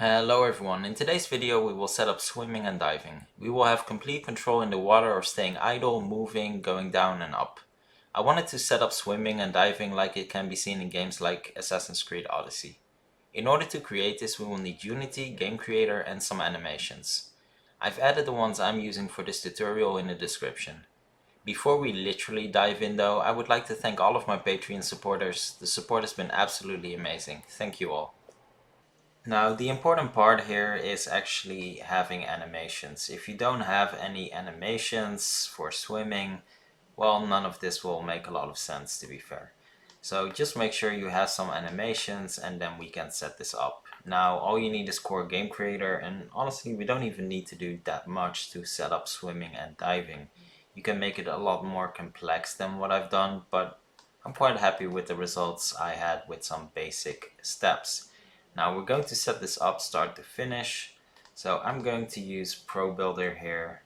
Hello everyone, in today's video we will set up swimming and diving. We will have complete control in the water or staying idle, moving, going down and up. I wanted to set up swimming and diving like it can be seen in games like Assassin's Creed Odyssey. In order to create this we will need Unity, Game Creator and some animations. I've added the ones I'm using for this tutorial in the description. Before we literally dive in though, I would like to thank all of my Patreon supporters. The support has been absolutely amazing. Thank you all. Now, the important part here is actually having animations. If you don't have any animations for swimming, well, none of this will make a lot of sense, to be fair. So just make sure you have some animations and then we can set this up. Now, all you need is Core Game Creator, and honestly, we don't even need to do that much to set up swimming and diving. You can make it a lot more complex than what I've done, but I'm quite happy with the results I had with some basic steps. Now we're going to set this up start to finish. So I'm going to use Pro Builder here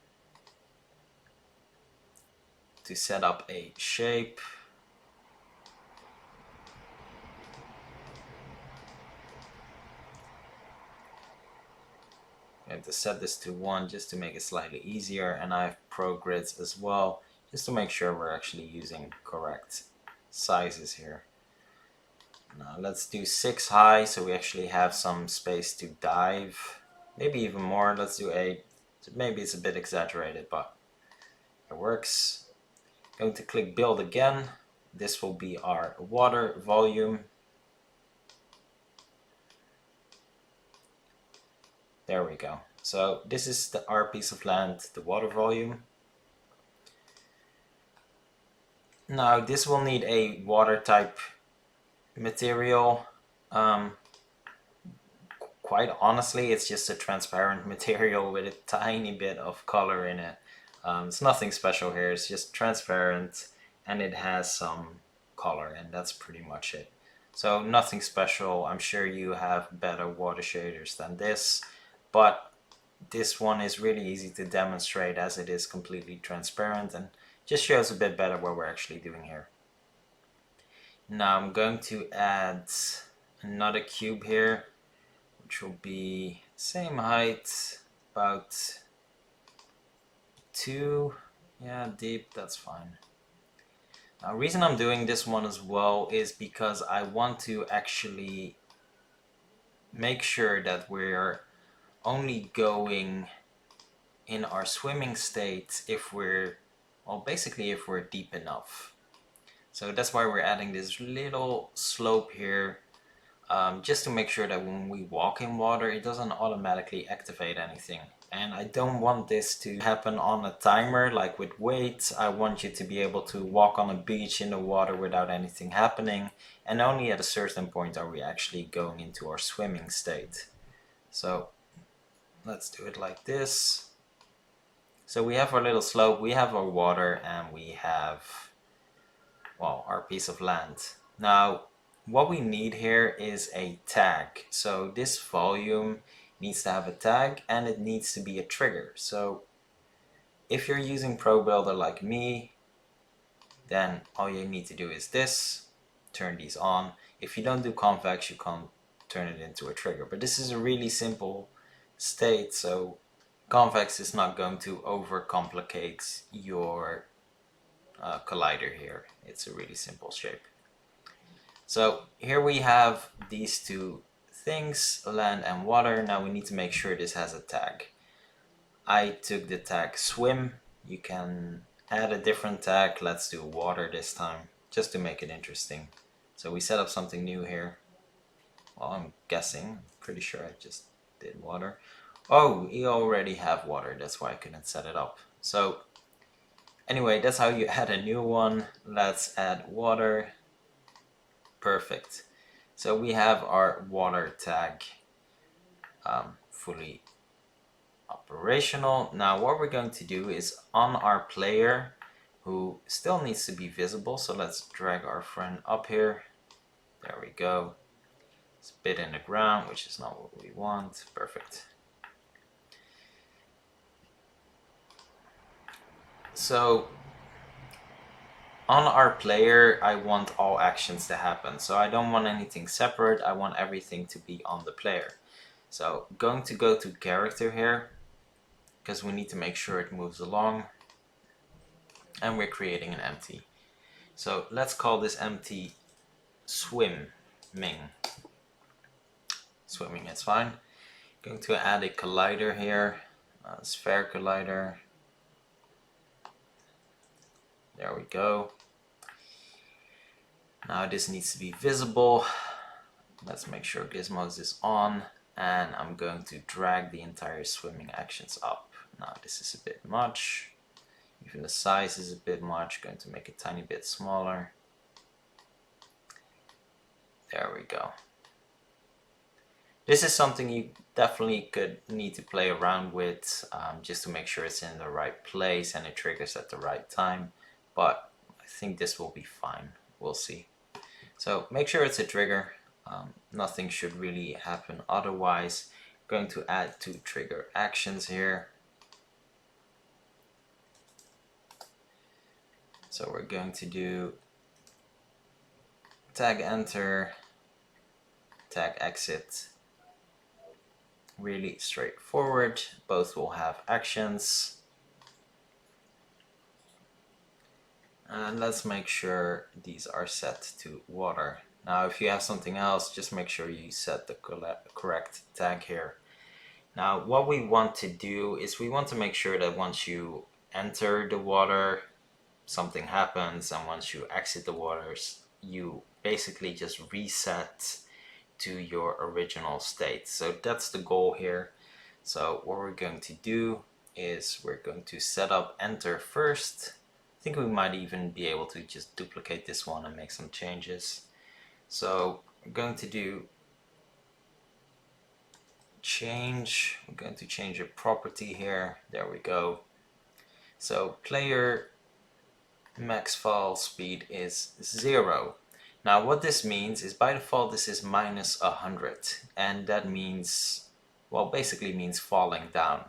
to set up a shape. I have to set this to 1 just to make it slightly easier, and I have Pro Grids as well just to make sure we're actually using correct sizes here. Now let's do 6 high so we actually have some space to dive. Maybe even more, let's do 8. Maybe it's a bit exaggerated, but it works. Going to click build again. This will be our water volume. There we go. So this is our piece of land, the water volume. Now this will need a water type material. Quite honestly, it's just a transparent material with a tiny bit of color in it. It's nothing special here, it's just transparent and it has some color, and that's pretty much it. So nothing special. I'm sure you have better water shaders than this, but this one is really easy to demonstrate as it is completely transparent and just shows a bit better what we're actually doing here. Now I'm going to add another cube here, which will be same height, about 2, yeah, deep, that's fine. Now the reason I'm doing this one as well is because I want to actually make sure that we're only going in our swimming state if we're, well, basically if we're deep enough. So that's why we're adding this little slope here, just to make sure that when we walk in water, it doesn't automatically activate anything. And I don't want this to happen on a timer like with weights. I want you to be able to walk on a beach in the water without anything happening, and only at a certain point are we actually going into our swimming state. So let's do it like this. So we have our little slope, we have our water, and we have, well, our piece of land. Now what we need here is a tag. So this volume needs to have a tag and it needs to be a trigger. So if you're using Pro Builder like me, then all you need to do is this, turn these on. If you don't do convex, you can't turn it into a trigger, but this is a really simple state, so convex is not going to overcomplicate your collider here. It's a really simple shape. So here we have these two things, land and water. Now we need to make sure this has a tag. I took the tag swim. You can add a different tag. Let's do water this time, just to make it interesting. So we set up something new here. Well, I'm guessing, pretty sure I just did water. Oh, you already have water, that's why I couldn't set it up. So anyway, that's how you add a new one. Let's add water. Perfect. So we have our water tag fully operational. Now what we're going to do is on our player, who still needs to be visible, so let's drag our friend up here. There we go. It's a bit in the ground, which is not what we want. Perfect. So on our player, I want all actions to happen. So I don't want anything separate. I want everything to be on the player. So going to go to character here, because we need to make sure it moves along, and we're creating an empty. So let's call this empty swimming. Swimming is fine. Going to add a collider here, a sphere collider. There we go. Now this needs to be visible. Let's make sure Gizmos is on, and I'm going to drag the entire swimming actions up. Now this is a bit much. Even the size is a bit much. Going to make it a tiny bit smaller. There we go. This is something you definitely could need to play around with, just to make sure it's in the right place and it triggers at the right time. But I think this will be fine. We'll see. So make sure it's a trigger. Nothing should really happen otherwise. Going to add 2 trigger actions here. So we're going to do tag enter, tag exit. Really straightforward. Both will have actions. And let's make sure these are set to water. Now if you have something else, just make sure you set the correct tag here. Now what we want to do is we want to make sure that once you enter the water, something happens, and once you exit the waters, you basically just reset to your original state. So that's the goal here. So what we're going to do is we're going to set up enter first. I think we might even be able to just duplicate this one and make some changes. So we're going to do change. We're going to change a property here. There we go. So player max file speed is 0. Now what this means is by default this is minus 100, and that means, well, basically means falling down.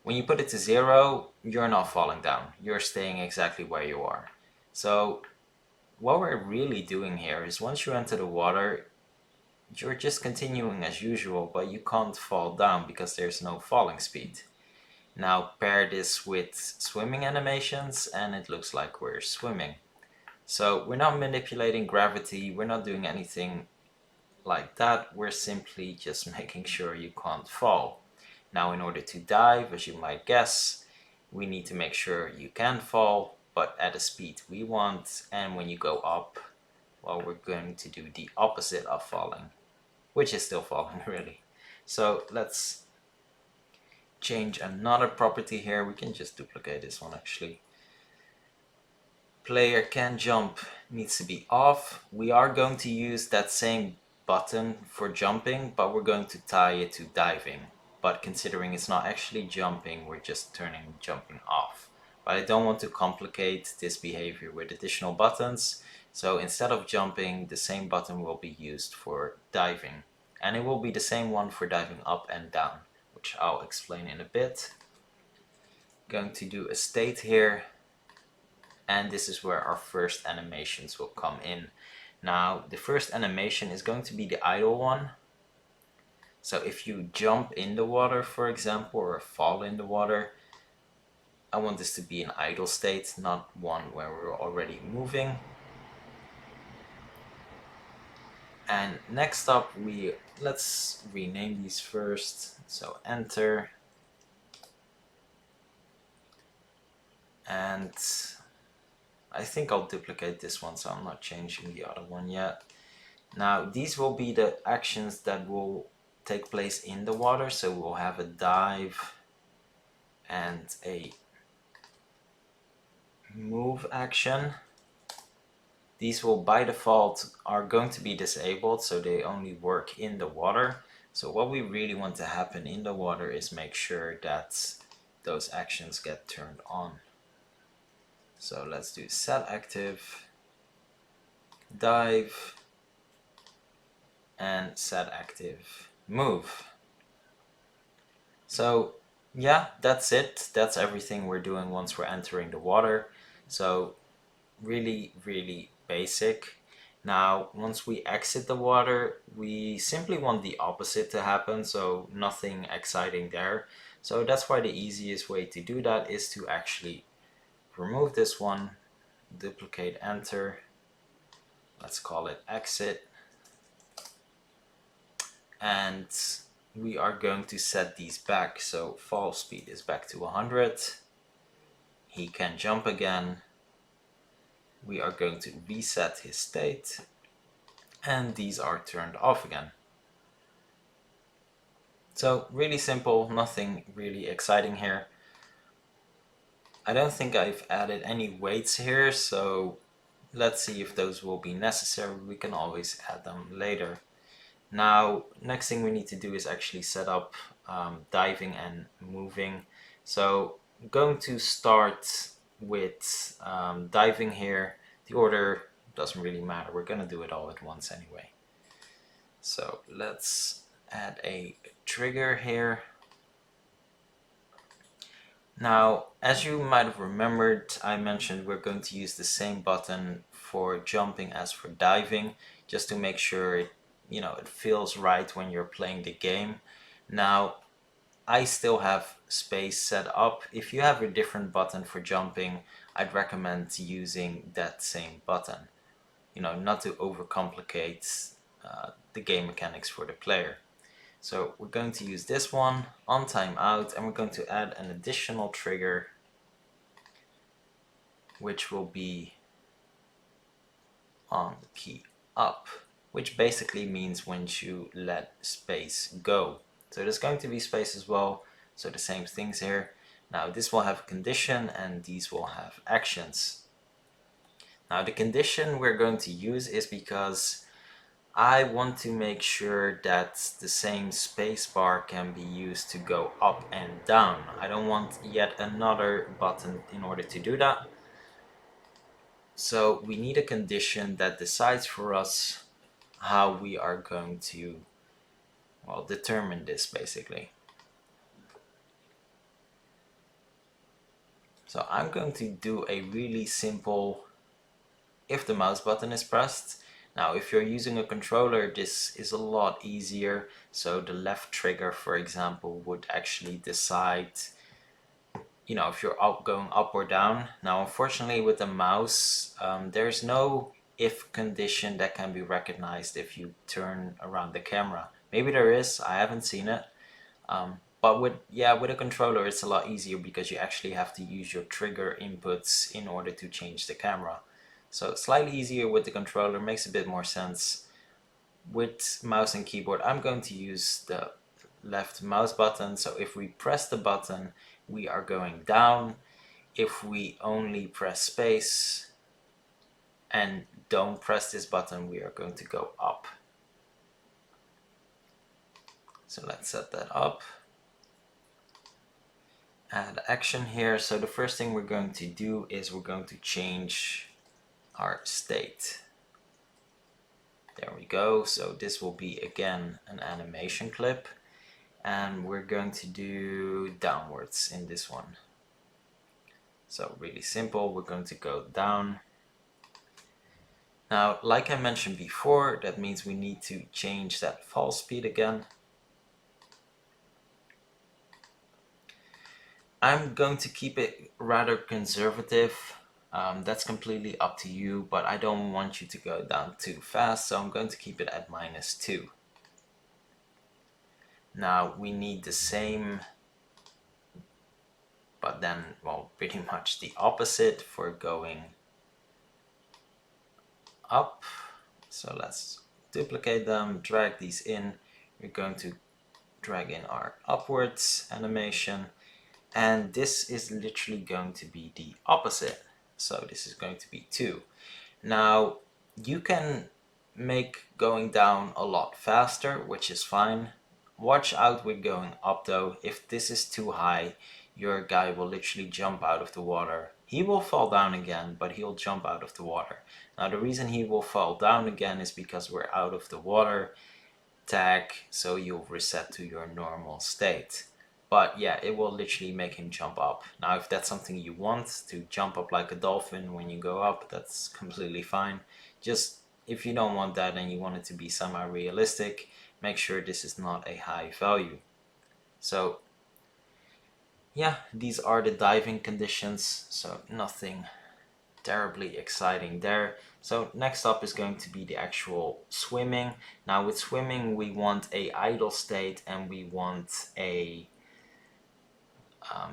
When you put it to 0, you're not falling down, you're staying exactly where you are. So what we're really doing here is once you enter the water, you're just continuing as usual, but you can't fall down because there's no falling speed. Now pair this with swimming animations and it looks like we're swimming. So we're not manipulating gravity, we're not doing anything like that, we're simply just making sure you can't fall. Now in order to dive, as you might guess, we need to make sure you can fall, but at a speed we want, and when you go up, well, we're going to do the opposite of falling, which is still falling really. So let's change another property here. We can just duplicate this one actually. Player can jump needs to be off. We are going to use that same button for jumping, but we're going to tie it to diving. But considering it's not actually jumping, we're just turning jumping off. But I don't want to complicate this behavior with additional buttons. So instead of jumping, the same button will be used for diving. And it will be the same one for diving up and down, which I'll explain in a bit. Going to do a state here. And this is where our first animations will come in. Now, the first animation is going to be the idle one. So if you jump in the water, for example, or fall in the water, I want this to be an idle state, not one where we're already moving. And next up, let's rename these first. So enter. And I think I'll duplicate this one, so I'm not changing the other one yet. Now these will be the actions that will take place in the water. So we'll have a dive and a move action. These will by default are going to be disabled, so they only work in the water. So what we really want to happen in the water is make sure that those actions get turned on. So let's do set active, dive, and set active move. So yeah, that's it. That's everything we're doing once we're entering the water. So really, really basic. Now, once we exit the water, we simply want the opposite to happen, so nothing exciting there. So that's why the easiest way to do that is to actually remove this one, duplicate, enter, let's call it exit, and we are going to set these back. So fall speed is back to 100. He can jump again. We are going to reset his state, and these are turned off again. So really simple, nothing really exciting here. I don't think I've added any weights here, so let's see if those will be necessary. We can always add them later. Now, next thing we need to do is actually set up diving and moving. So I'm going to start with diving here. The order doesn't really matter. We're going to do it all at once anyway. So let's add a trigger here. Now, as you might have remembered, I mentioned we're going to use the same button for jumping as for diving, just to make sure it feels right when you're playing the game. Now, I still have space set up. If you have a different button for jumping, I'd recommend using that same button, not to overcomplicate the game mechanics for the player. So we're going to use this one on timeout, and we're going to add an additional trigger, which will be on the key up, which basically means when you let space go. So there's going to be space as well, so the same things here. Now this will have a condition, and these will have actions. Now the condition we're going to use is because I want to make sure that the same space bar can be used to go up and down. I don't want yet another button in order to do that. So we need a condition that decides for us how we are going to, well, determine this basically. So I'm going to do a really simple if the mouse button is pressed. Now, if you're using a controller, this is a lot easier. So the left trigger, for example, would actually decide, if you're going up or down. Now, unfortunately, with the mouse, there's no if condition that can be recognized if you turn around the camera. Maybe there is, I haven't seen it. But with a controller, it's a lot easier because you actually have to use your trigger inputs in order to change the camera. So slightly easier with the controller, makes a bit more sense. With mouse and keyboard, I'm going to use the left mouse button. So if we press the button, we are going down. If we only press space and don't press this button, we are going to go up. So let's set that up. Add action here. So the first thing we're going to do is we're going to change our state. There we go. So this will be again an animation clip, and we're going to do downwards in this one. So really simple, we're going to go down. Now, like I mentioned before, that means we need to change that fall speed again. I'm going to keep it rather conservative. That's completely up to you, but I don't want you to go down too fast, so I'm going to keep it at -2. Now we need the same, but then, well, pretty much the opposite for going up. So let's duplicate them, drag these in. We're going to drag in our upwards animation, and this is literally going to be the opposite. So this is going to be 2. Now you can make going down a lot faster, which is fine. Watch out with going up though. If this is too high, your guy will literally jump out of the water. He will fall down again, but he'll jump out of the water. Now the reason he will fall down again is because we're out of the water tag, so you'll reset to your normal state. But yeah, it will literally make him jump up. Now, if that's something you want, to jump up like a dolphin when you go up, that's completely fine. Just if you don't want that and you want it to be semi-realistic, make sure this is not a high value. So yeah, these are the diving conditions, so nothing terribly exciting there. So next up is going to be the actual swimming. Now with swimming we want a idle state and we want a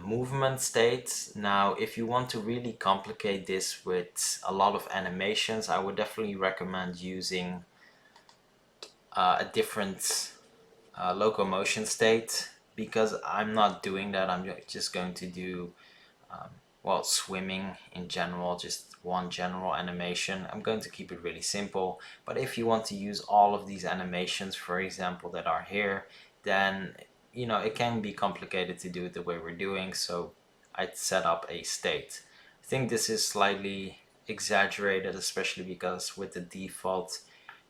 movement state. Now if you want to really complicate this with a lot of animations, I would definitely recommend using a different locomotion state, because I'm not doing that. I'm just going to do well, swimming in general, just one general animation. I'm going to keep it really simple, but if you want to use all of these animations, for example, that are here, then you know it can be complicated to do it the way we're doing, so I'd set up a state. I think this is slightly exaggerated, especially because with the default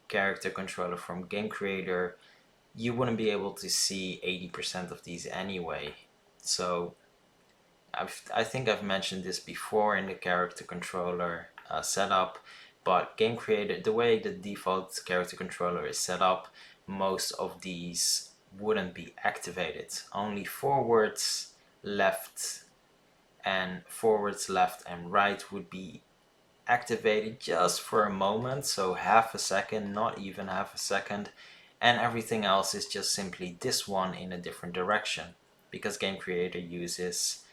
character controller from Game Creator, you wouldn't be able to see 80% of these anyway. So I think I've mentioned this before in the character controller setup, but Game Creator, the way the default character controller is set up, most of these wouldn't be activated. Only forwards, left, and right would be activated just for a moment, so half a second, not even half a second, and everything else is just simply this one in a different direction, because Game Creator uses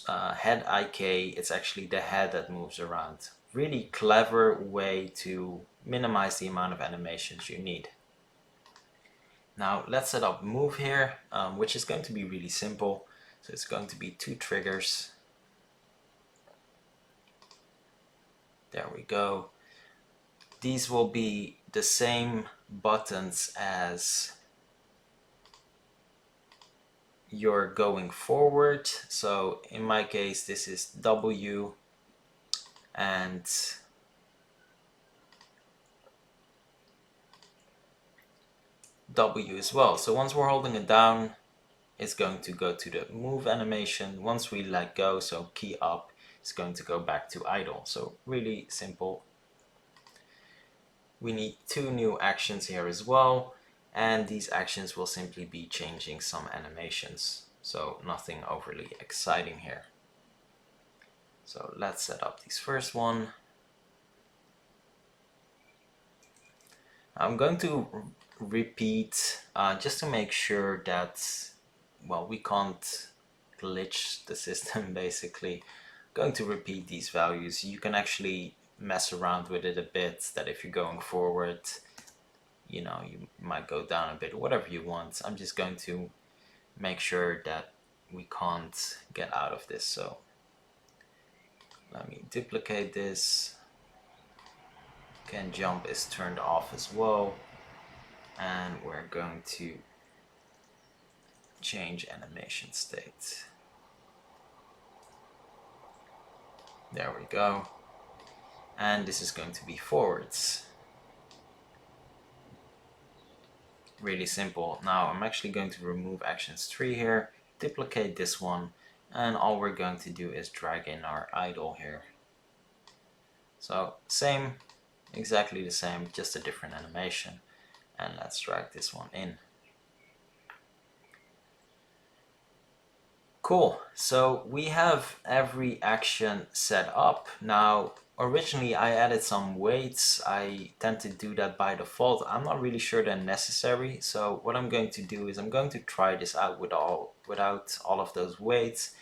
head IK. It's actually the head that moves around. Really clever way to minimize the amount of animations you need. Now let's set up move here, which is going to be really simple. So it's going to be 2 triggers. There we go. These will be the same buttons as you're going forward. So in my case this is W and W as well. So once we're holding it down, it's going to go to the move animation. Once we let go, so key up, it's going to go back to idle. So really simple. We need 2 new actions here as well, and these actions will simply be changing some animations. So nothing overly exciting here. So let's set up this first one. I'm going to repeat just to make sure that, well, we can't glitch the system basically. I'm going to repeat these values. You can actually mess around with it a bit, that if you're going forward, you know, you might go down a bit, whatever you want. I'm just going to make sure that we can't get out of this. So let me duplicate this. Can jump is turned off as well, and we're going to change animation state. There we go. And this is going to be forwards. Really simple. Now I'm actually going to remove actions 3 here, duplicate this one, and all we're going to do is drag in our idle here. So same, exactly the same, just a different animation. And let's drag this one in. Cool, so we have every action set up. Now originally I added some weights. I tend to do that by default. I'm not really sure they're necessary, so what I'm going to do is I'm going to try this out without all of those weights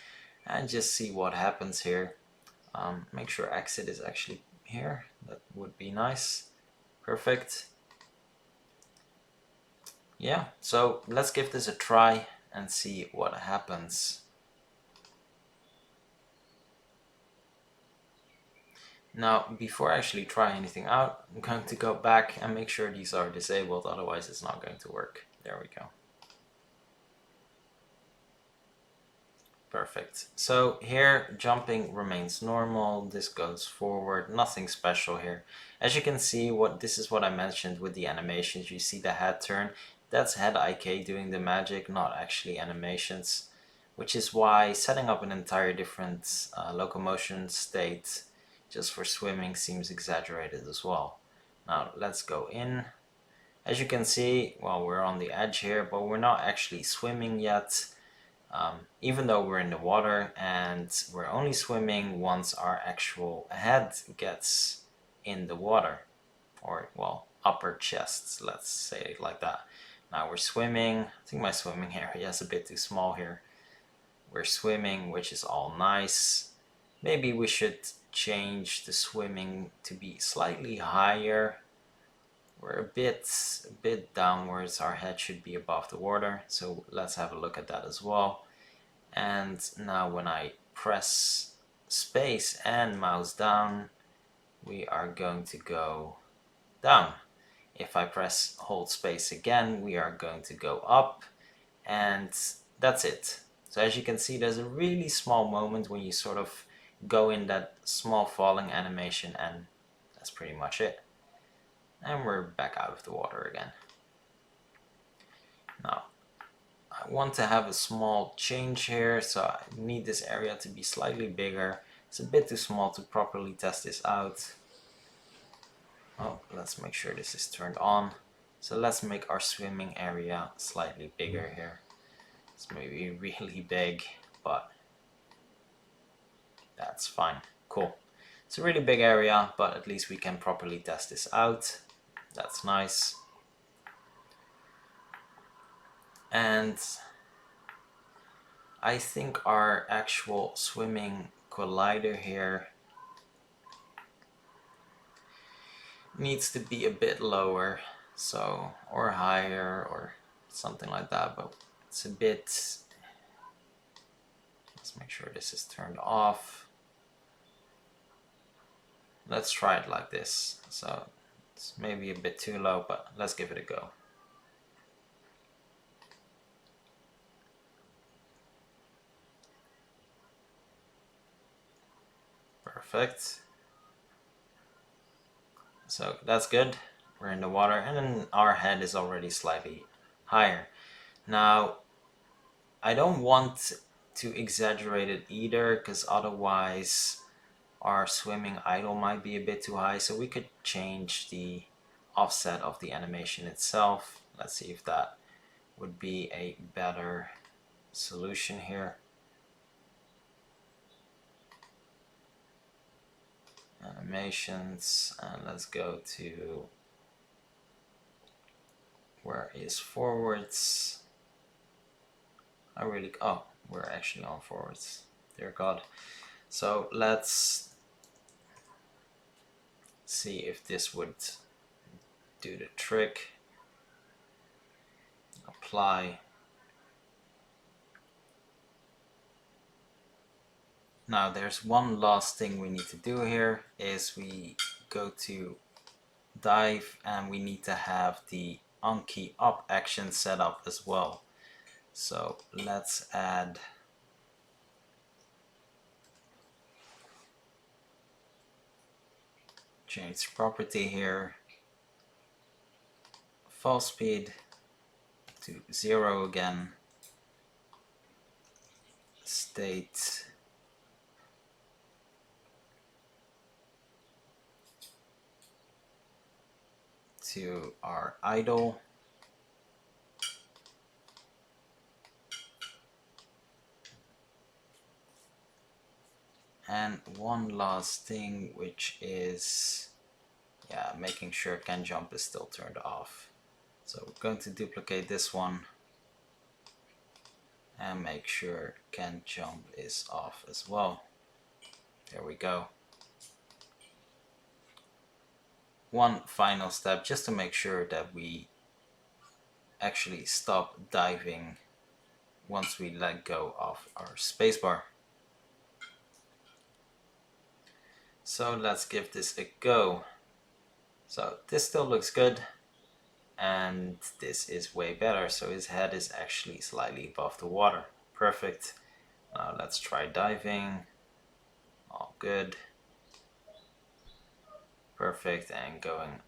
and just see what happens here. Make sure exit is actually here, that would be nice. Perfect. Yeah, so let's give this a try and see what happens. Now, before I actually try anything out, I'm going to go back and make sure these are disabled, otherwise it's not going to work. There we go. Perfect. So here, jumping remains normal, this goes forward, nothing special here. As you can see, this is what I mentioned with the animations. You see the head turn, that's head IK doing the magic, not actually animations, which is why setting up an entire different locomotion state just for swimming seems exaggerated as well. Now let's go in. As you can see, well, we're on the edge here, but we're not actually swimming yet, even though we're in the water, and we're only swimming once our actual head gets in the water, or well, upper chest, let's say it like that. Now we're swimming. I think my swimming area is a bit too small here. We're swimming, which is all nice. Maybe we should change the swimming to be slightly higher. We're a bit downwards. Our head should be above the water, so let's have a look at that as well. And now when I press space and mouse down, we are going to go down. If I press hold space again, we are going to go up, and that's it. So as you can see, there's a really small moment when you sort of go in that small falling animation, and that's pretty much it. And we're back out of the water again. Now, I want to have a small change here, so I need this area to be slightly bigger. It's a bit too small to properly test this out. Oh, let's make sure this is turned on. So let's make our swimming area slightly bigger here. It's maybe really big, but that's fine. Cool. It's a really big area, but at least we can properly test this out. That's nice. And I think our actual swimming collider here needs to be a bit lower, so, or higher, or something like that, but it's a bit, let's make sure this is turned off. Let's try it like this. So it's maybe a bit too low, but let's give it a go. Perfect. So that's good. We're in the water, and then our head is already slightly higher. Now, I don't want to exaggerate it either, because otherwise our swimming idle might be a bit too high, so we could change the offset of the animation itself. Let's see if that would be a better solution here. Animations, and let's go to where is forwards. Oh, we're actually on forwards, dear God. So let's see if this would do the trick. Apply. Now there's one last thing we need to do here, is we go to dive, and we need to have the on key up action set up as well. So let's add change property here, fall speed to 0 again, state to our idle, and one last thing, which is making sure can jump is still turned off. So we're going to duplicate this one and make sure can jump is off as well. There we go. One final step, just to make sure that we actually stop diving once we let go of our spacebar. So let's give this a go. So this still looks good, and this is way better. So his head is actually slightly above the water. Perfect. Now let's try diving. All good. Perfect, and going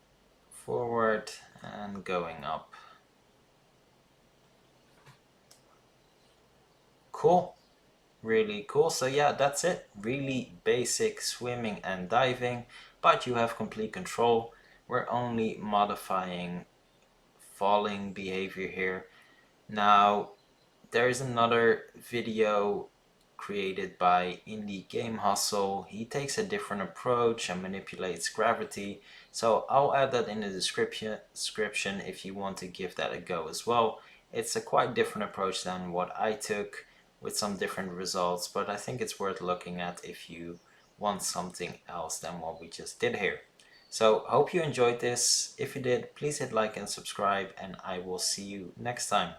forward and going up. Cool. really cool. So yeah, that's it. Really basic swimming and diving, but you have complete control. We're only modifying falling behavior here. Now, there is another video created by Indie Game Hustle. He takes a different approach and manipulates gravity. So I'll add that in the description if you want to give that a go as well. It's a quite different approach than what I took, with some different results, but I think it's worth looking at if you want something else than what we just did here. So hope you enjoyed this. If you did, please hit like and subscribe, and I will see you next time.